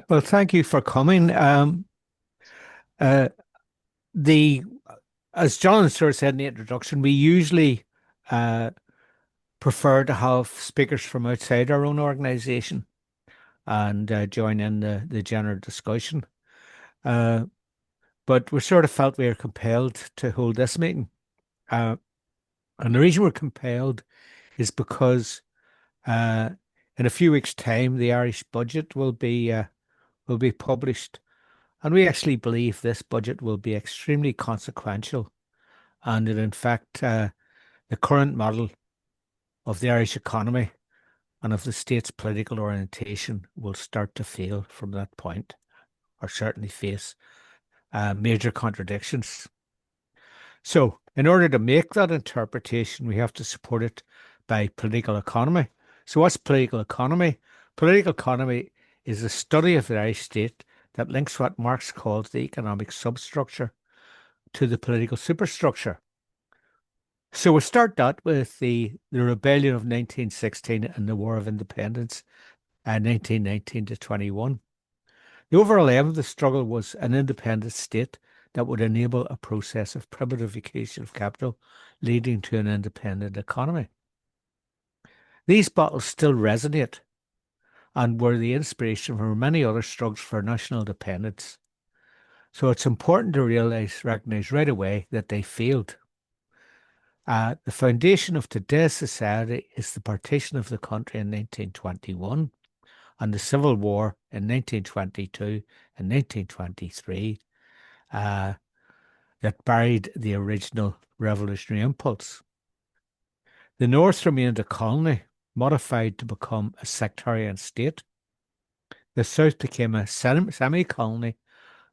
Well, thank you for coming. Uh, the As John sort of said in the introduction, we usually uh, prefer to have speakers from outside our own organisation and join in the general discussion. Uh, but we sort of felt we were compelled to hold this meeting. Uh, and the reason we're compelled is because uh, in a few weeks' time, the Irish budget will be published, and we actually believe this budget will be extremely consequential, and that in fact the current model of the Irish economy and of the state's political orientation will start to fail from that point, or certainly face major contradictions. So, in order to make that interpretation, we have to support it by political economy. So, what's political economy? Political economy is a study of the Irish state that links what Marx called the economic substructure to the political superstructure. So we'll start that with the rebellion of 1916 and the War of Independence, 1919 to 21. The overall aim of the struggle was an independent state that would enable a process of privatification of capital, leading to an independent economy. These battles still resonate and were the inspiration for many other struggles for national independence. So it's important to recognize right away that they failed. The foundation of today's society is the partition of the country in 1921 and the Civil War in 1922 and 1923 uh, that buried the original revolutionary impulse. The North remained a colony, modified to become a sectarian state. The South became a semi-colony,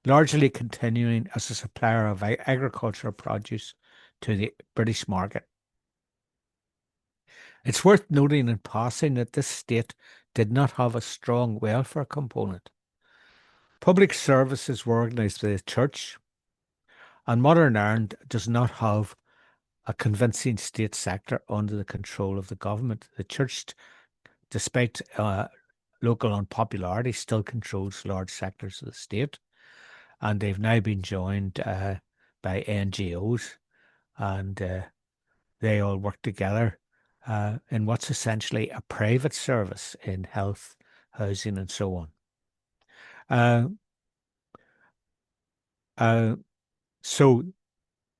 largely continuing as a supplier of agricultural produce to the British market. It's worth noting in passing that this state did not have a strong welfare component. Public services were organised by the church, and modern Ireland does not have a convincing state sector under the control of the government. The church, despite local unpopularity, still controls large sectors of the state, and they've now been joined by NGOs, and they all work together in what's essentially a private service in health, housing, and so on. Uh, uh, so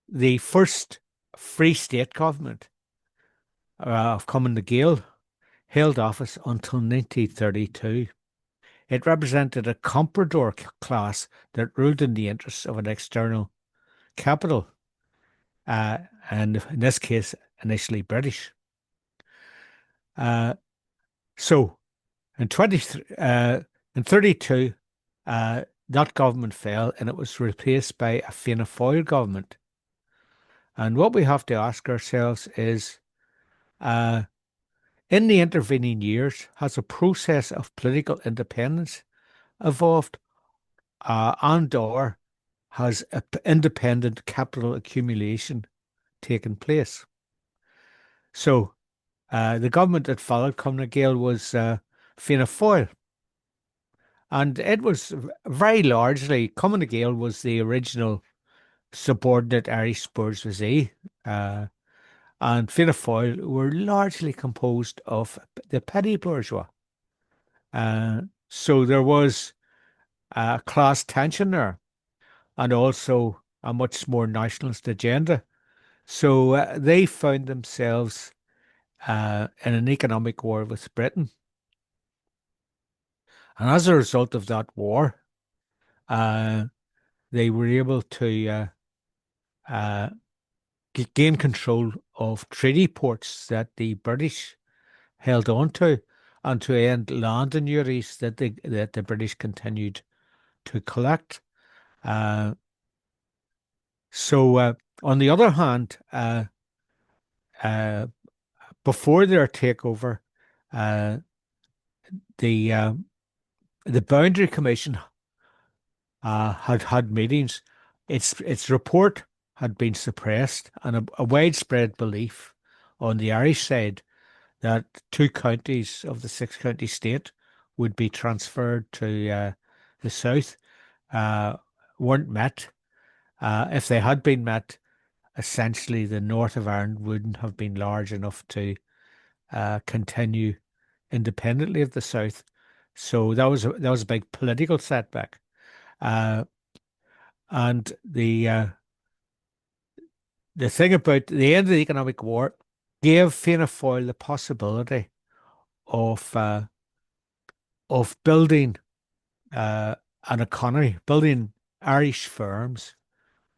the first Free State government of Cumann na Gael held office until 1932. It represented a comprador class that ruled in the interests of an external capital, and in this case, initially British. So in 32, that government fell and it was replaced by a Fianna Fáil government. And what we have to ask ourselves is, in the intervening years, has a process of political independence evolved, and/or has independent capital accumulation taken place? So the government that followed Cumann na Gael was Fianna Fáil. And it was very largely, Cumann na Gael was the original subordinate Irish bourgeoisie, and Fianna Fáil were largely composed of the petty bourgeois. So there was a class tension there, and also a much more nationalist agenda. So they found themselves in an economic war with Britain. And as a result of that war, they were able to gain control of treaty ports that the British held on to, and to end land annuities that the British continued to collect. So on the other hand, before their takeover, the Boundary Commission had meetings. Its report had been suppressed, and a widespread belief on the Irish side that 2 counties of the 6-county state would be transferred to the South uh, weren't met. If they had been met, essentially the north of Ireland wouldn't have been large enough to continue independently of the South. So that was a big political setback. Uh, and the thing about the end of the economic war gave Fianna Fáil the possibility of uh, of building an economy, building Irish firms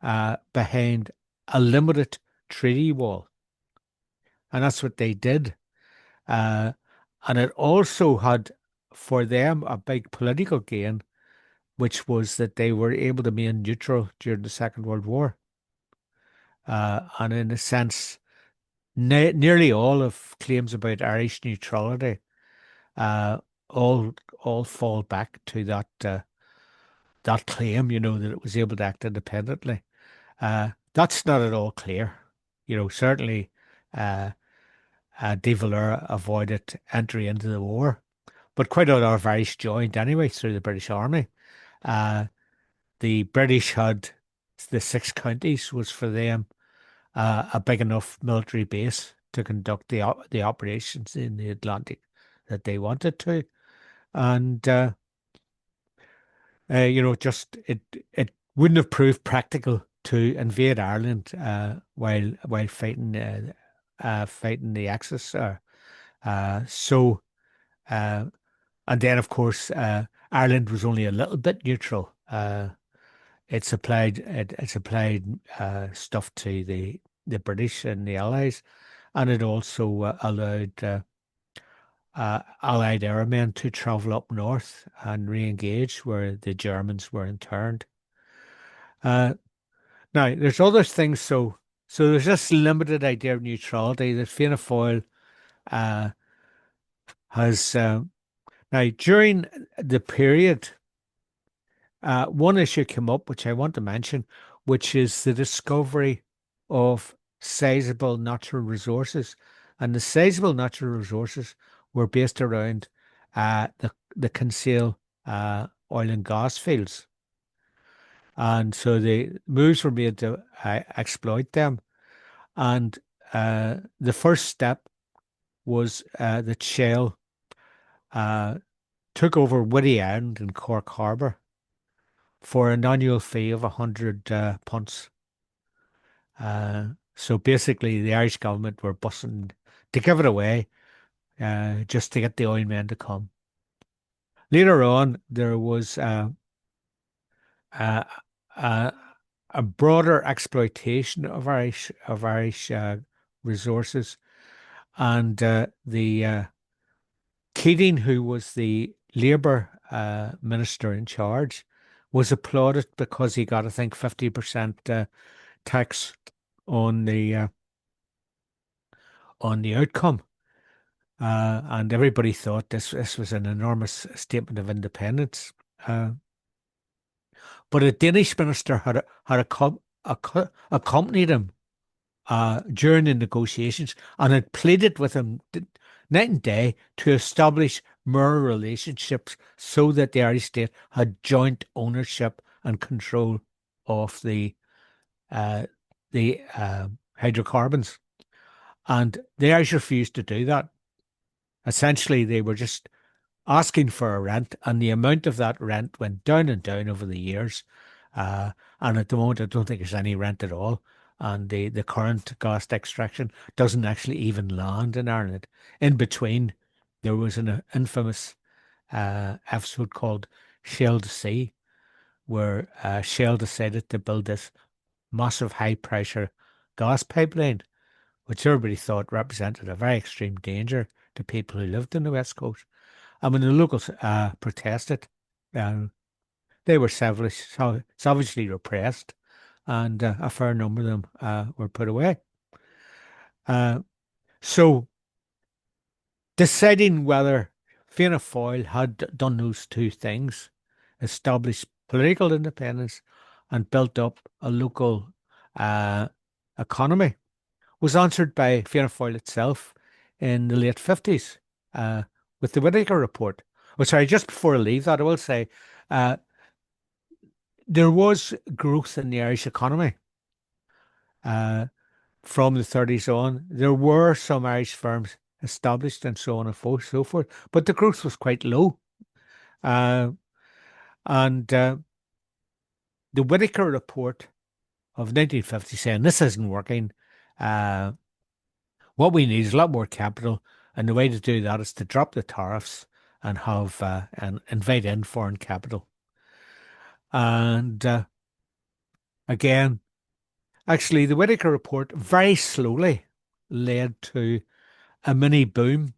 behind a limited treaty wall, and that's what they did. Uh, and it also had for them a big political gain, which was that they were able to remain neutral during the Second World War. And in a sense, nearly all of claims about Irish neutrality uh, all fall back to that claim, that it was able to act independently. That's not at all clear. Certainly, uh, De Valera avoided entry into the war, but quite a lot of Irish joined anyway through the British Army. Uh, the British had the Six Counties was for them a big enough military base to conduct the operations in the Atlantic that they wanted to, and just it wouldn't have proved practical to invade Ireland while fighting the Axis. So uh, and then of course Ireland was only a little bit neutral. It supplied stuff to the British and the Allies, and it also allowed Allied airmen to travel up north and re-engage where the Germans were interned. Uh, Now, there's other things. So there's this limited idea of neutrality that Fianna Fáil uh, has. Now, during the period, one issue came up, which I want to mention, which is the discovery of sizable natural resources. And the sizable natural resources were based around the Kinsale oil and gas fields. And so the moves were made to exploit them. And the first step was that Shell took over Whitty Island in Cork Harbour for an annual fee of 100 punts. So basically, the Irish government were busting to give it away just to get the oil men to come. Later on, there was uh, uh, a broader exploitation of Irish resources, and the Keating, who was the Labour minister in charge, was applauded because he got, I think, 50% tax on the outcome, and everybody thought this was an enormous statement of independence. But a Danish minister accompanied him during the negotiations and had pleaded with him night and day to establish more relationships so that the Irish state had joint ownership and control of the hydrocarbons. And the Irish refused to do that. Essentially, they were just asking for a rent, and the amount of that rent went down and down over the years. And at the moment, I don't think there's any rent at all. And the current gas extraction doesn't actually even land in Ireland. In between, there was an infamous episode called Shell to Sea, where Shell decided to build this massive high pressure gas pipeline, which everybody thought represented a very extreme danger to people who lived in the West Coast. And when the locals protested, they were savagely repressed, and a fair number of them were put away. So deciding whether Fianna Fáil had done those two things, established political independence and built up a local economy, was answered by Fianna Fáil itself in the late 50s with the Whittaker Report. Oh, sorry, just before I leave that, I will say there was growth in the Irish economy uh, from the 30s on. There were some Irish firms established and so on and so forth, but the growth was quite low. Uh, and the Whitaker Report of 1950 saying this isn't working. Uh, what we need is a lot more capital, and the way to do that is to drop the tariffs and have and invite in foreign capital. And again, actually, the Whitaker Report very slowly led to a mini boom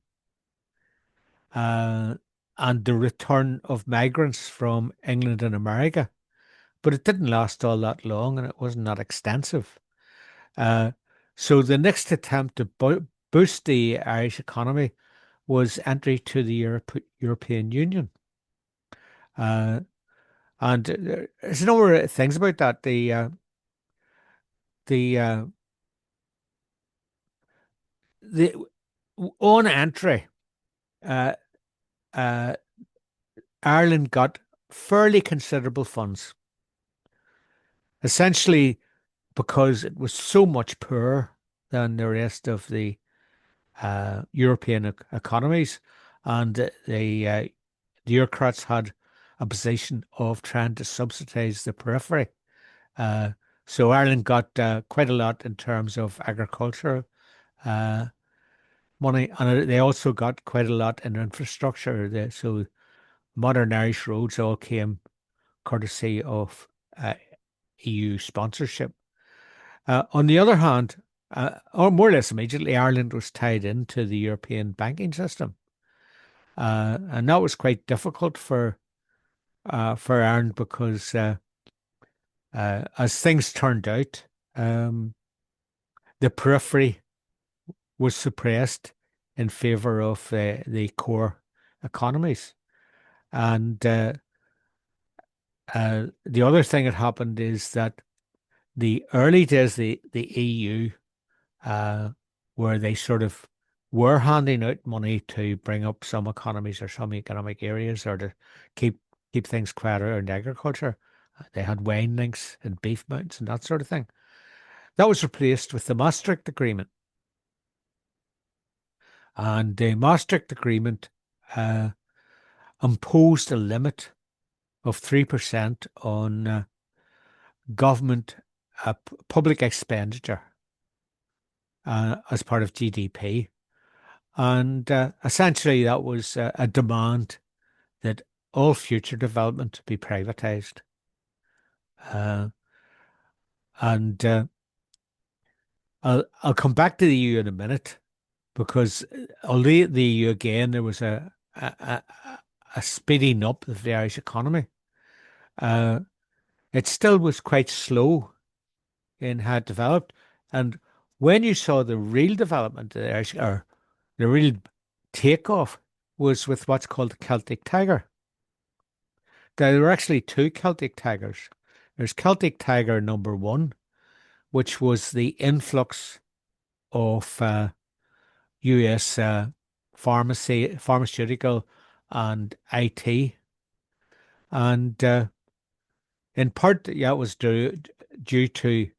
uh, and the return of migrants from England and America. But it didn't last all that long, and it wasn't that extensive. Uh, so the next attempt to boost the Irish economy was entry to the European Union. Uh, and there's a number of things about that. The the on entry, uh, uh, Ireland got fairly considerable funds, essentially because it was so much poorer than the rest of the European economies, and the bureaucrats had a position of trying to subsidize the periphery. Uh, so Ireland got quite a lot in terms of agricultural uh, money, and they also got quite a lot in infrastructure. So modern Irish roads all came courtesy of EU sponsorship. On the other hand, or more or less immediately, Ireland was tied into the European banking system, and that was quite difficult for Ireland because, as things turned out, the periphery was suppressed in favour of the core economies. And the other thing that happened is that the early days, the EU, uh, where they sort of were handing out money to bring up some economies or some economic areas or to keep keep things quiet around agriculture. They had wine links and beef mounts and that sort of thing. That was replaced with the Maastricht Agreement. And the Maastricht Agreement uh, imposed a limit of 3% on government public expenditure as part of GDP. And essentially, that was a demand that all future development be privatised. And I'll come back to the EU in a minute because although the EU again, there was a speeding up of the Irish economy. Uh, it still was quite slow in how it developed. And when you saw the real development of the Irish, or the real takeoff, was with what's called the Celtic Tiger. There were actually two Celtic Tigers. There's Celtic Tiger number one, which was the influx of US pharmaceutical and IT. And in part, yeah, it was due to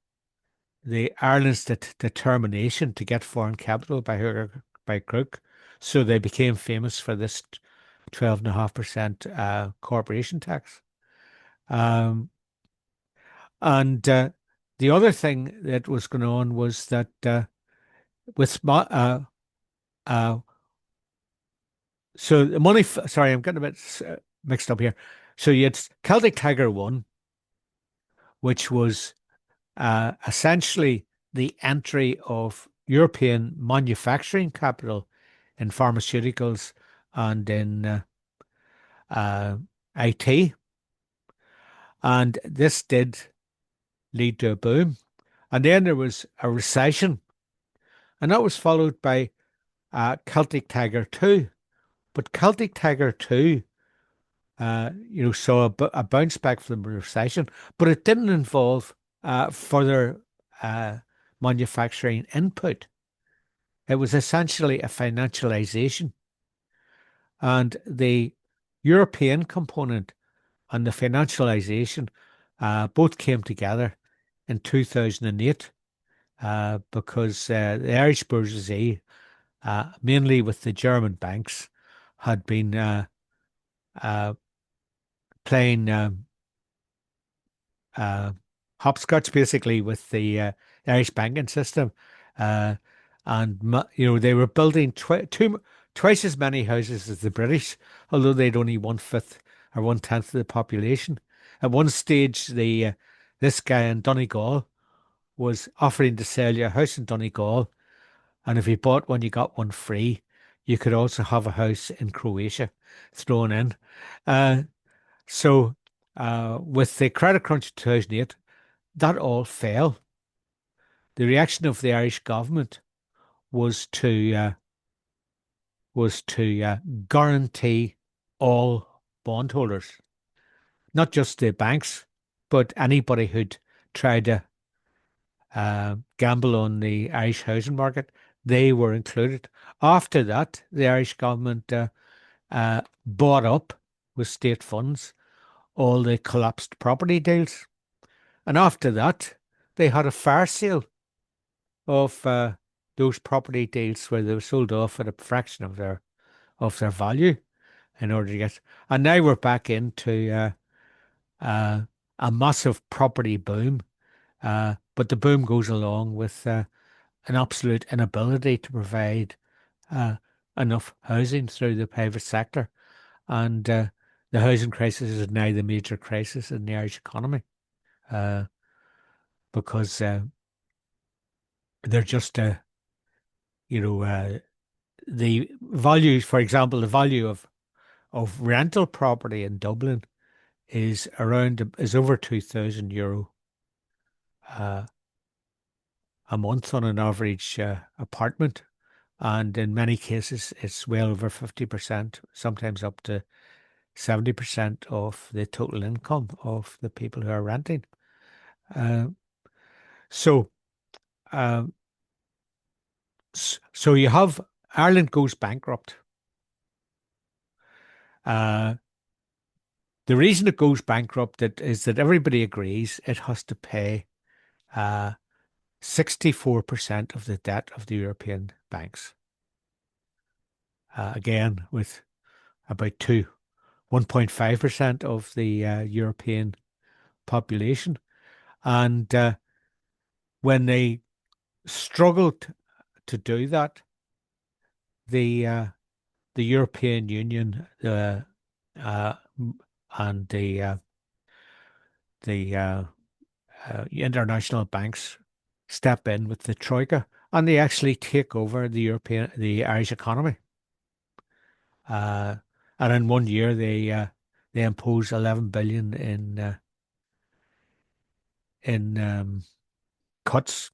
the Ireland's determination to get foreign capital by hook or by crook. So they became famous for this 12.5% corporation tax. Um, and the other thing that was going on was that with uh, so the money. Sorry, I'm getting a bit mixed up here. So you had Celtic Tiger One, which was essentially the entry of European manufacturing capital in pharmaceuticals and in IT. And this did lead to a boom. And then there was a recession, and that was followed by Celtic Tiger 2. But Celtic Tiger 2, saw a bounce back from the recession, but it didn't involve further manufacturing input. It was essentially a financialization. And the European component and the financialization both came together in 2008 because the Irish bourgeoisie, mainly with the German banks, had been uh, playing uh, hopscotch basically with the Irish banking system, uh, and they were building twice as many houses as the British, although they'd only 1/5 or 1/10 of the population. At one stage, the this guy in Donegal was offering to sell you a house in Donegal, and if you bought one, you got one free. You could also have a house in Croatia thrown in. Uh, so, with the credit crunch of 2008, that all failed. The reaction of the Irish government was to guarantee all bondholders, not just the banks, but anybody who'd tried to gamble on the Irish housing market. They were included. After that, the Irish government bought up with state funds all the collapsed property deals. And after that, they had a fire sale of those property deals where they were sold off at a fraction of their value in order to get. And now we're back into a massive property boom. But the boom goes along with an absolute inability to provide uh, enough housing through the private sector. And the housing crisis is now the major crisis in the Irish economy uh, because they're just, the value, for example, the value of rental property in Dublin is over €2,000 uh, a month on an average apartment. And in many cases, it's well over 50%, sometimes up to 70% of the total income of the people who are renting. Uh, so, um, so you have Ireland goes bankrupt. Uh, the reason it goes bankrupt is that everybody agrees it has to pay 64% of the debt of the European banks. Again, with about 1.5% of the European population. And when they struggled to do that, the European Union uh, and the international banks step in with the troika, and they actually take over the Irish economy. And in one year, they impose 11 billion in cuts.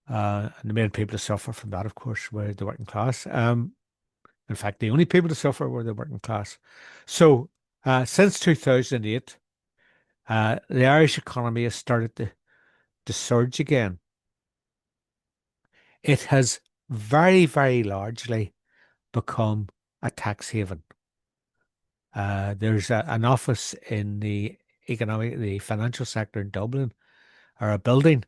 And the main people to suffer from that, of course, were the working class. In fact, the only people to suffer were the working class. So, since 2008, the Irish economy has started to surge again. It has very, very largely become a tax haven. There's an office in the financial sector in Dublin, or a building,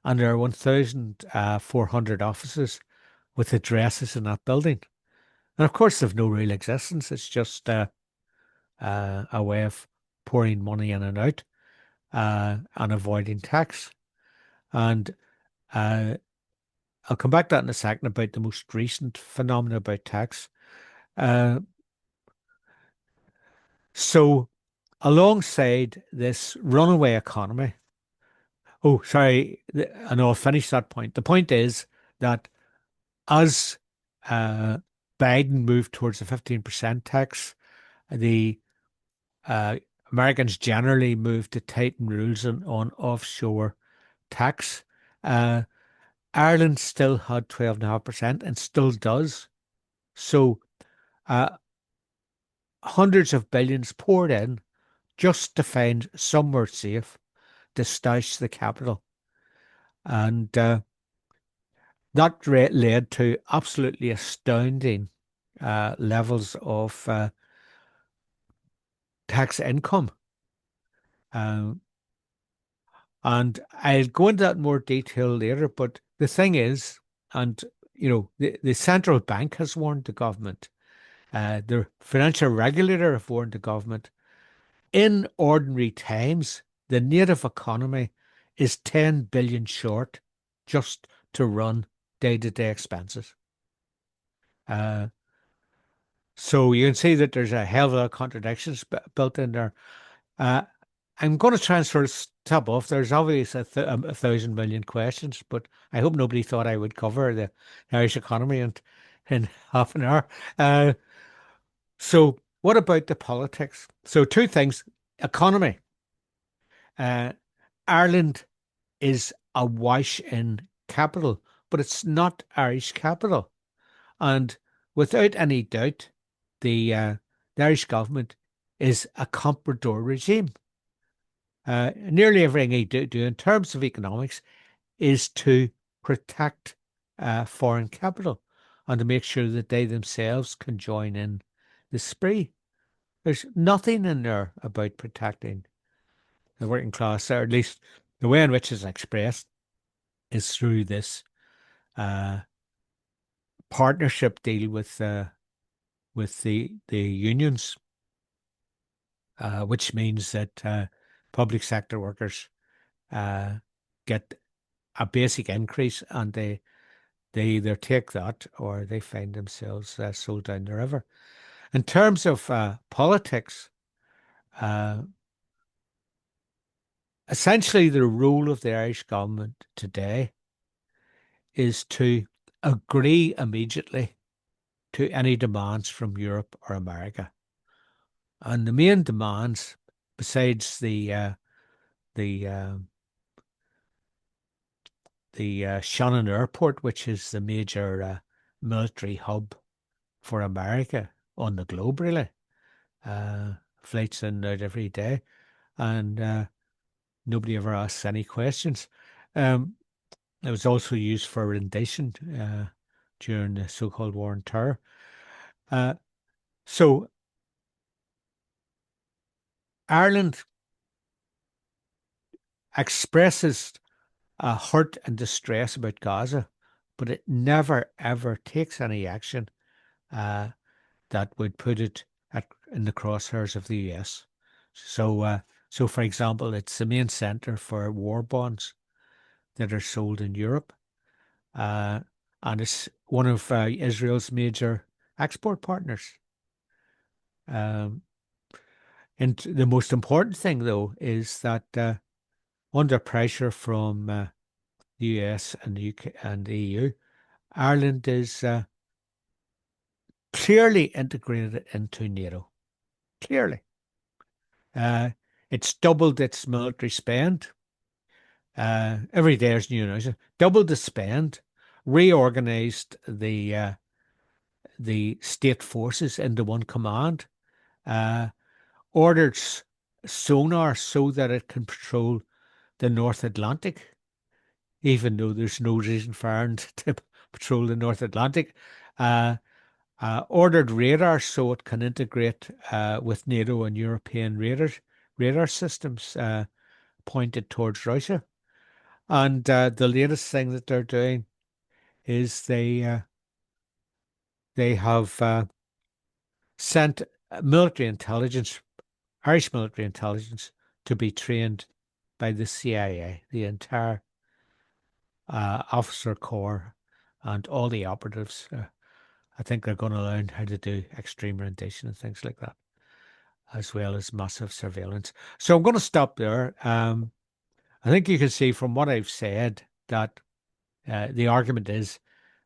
and there are 1,400 offices with addresses in that building. And of course, they've no real existence. It's just a way of pouring money in and out and avoiding tax. And uh, I'll come back to that in a second about the most recent phenomena about tax. Uh, so, alongside this runaway economy, oh, sorry, I know I'll finish that point. The point is that as uh, Biden moved towards a 15% tax, the uh, Americans generally moved to tighten rules on offshore tax. Uh, Ireland still had 12.5% and still does. So uh, hundreds of billions poured in just to find somewhere safe to stash the capital. And that led to absolutely astounding levels of tax income. And I'll go into that in more detail later. But the thing is, and the central bank has warned the government, the financial regulator have warned the government. In ordinary times, the native economy is 10 billion short just to run day-to-day expenses. Uh, so you can see that there's a hell of a lot of contradictions built in there. Uh, I'm going to try and sort of stop off. There's obviously a thousand million questions, but I hope nobody thought I would cover the Irish economy in half an hour. Uh, so what about the politics? So two things. Economy. Uh, Ireland is awash in capital, but it's not Irish capital. And without any doubt, the Irish government is a comprador regime. Nearly everything they do in terms of economics is to protect foreign capital and to make sure that they themselves can join in the spree. There's nothing in there about protecting the working class, or at least the way in which it's expressed is through this uh, partnership deal with the unions, which means that public sector workers get a basic increase, and they either take that or they find themselves sold down the river. In terms of politics, uh, essentially the role of the Irish government today is to agree immediately to any demands from Europe or America. And the main demands, besides the Shannon Airport, which is the major military hub for America on the globe, really, flights in and out every day, and nobody ever asks any questions. It was also used for rendition during the so-called War on Terror. So Ireland expresses hurt and distress about Gaza, but it never ever takes any action that would put it in the crosshairs of the US. So for example, it's the main center for war bonds that are sold in Europe, uh, and it's one of Israel's major export partners. Um, and the most important thing, though, is that under pressure from the US and the UK and the EU, Ireland is clearly integrated into NATO. Clearly. It's doubled its military spend. Every day there's new news. Doubled the spend, reorganized the state forces into one command, uh, ordered sonar so that it can patrol the North Atlantic, even though there's no reason for Ireland to patrol the North Atlantic. Ordered radar so it can integrate with NATO and European radar systems pointed towards Russia. And the latest thing that they're doing is they have sent military intelligence, Irish military intelligence, to be trained by the CIA, the entire officer corps and all the operatives. I think they're going to learn how to do extreme rendition and things like that, as well as massive surveillance. So I'm going to stop there. I think you can see from what I've said that the argument is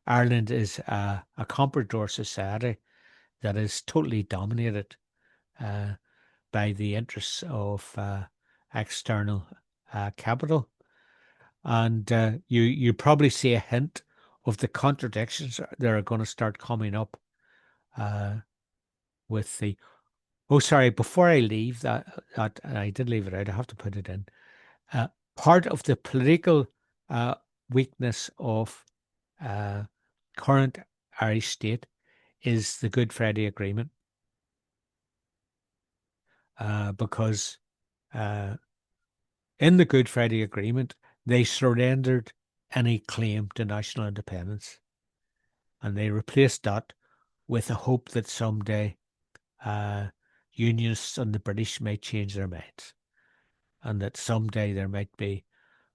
Ireland is a comprador society that is totally dominated uh, by the interests of external capital. And you probably see a hint of the contradictions that are going to start coming up with the. Oh, sorry. Before I leave that I did leave it out. I have to put it in. Uh, Part of the political weakness of current Irish state is the Good Friday Agreement, because In the Good Friday Agreement, they surrendered any claim to national independence, and they replaced that with a hope that someday uh, unionists and the British might change their minds, and that someday there might be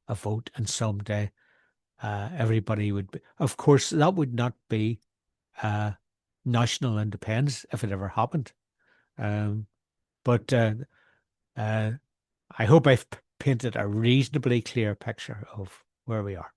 a vote, and someday everybody would be. Of course, that would not be uh, national independence if it ever happened. Um, but I hope I've painted a reasonably clear picture of where we are.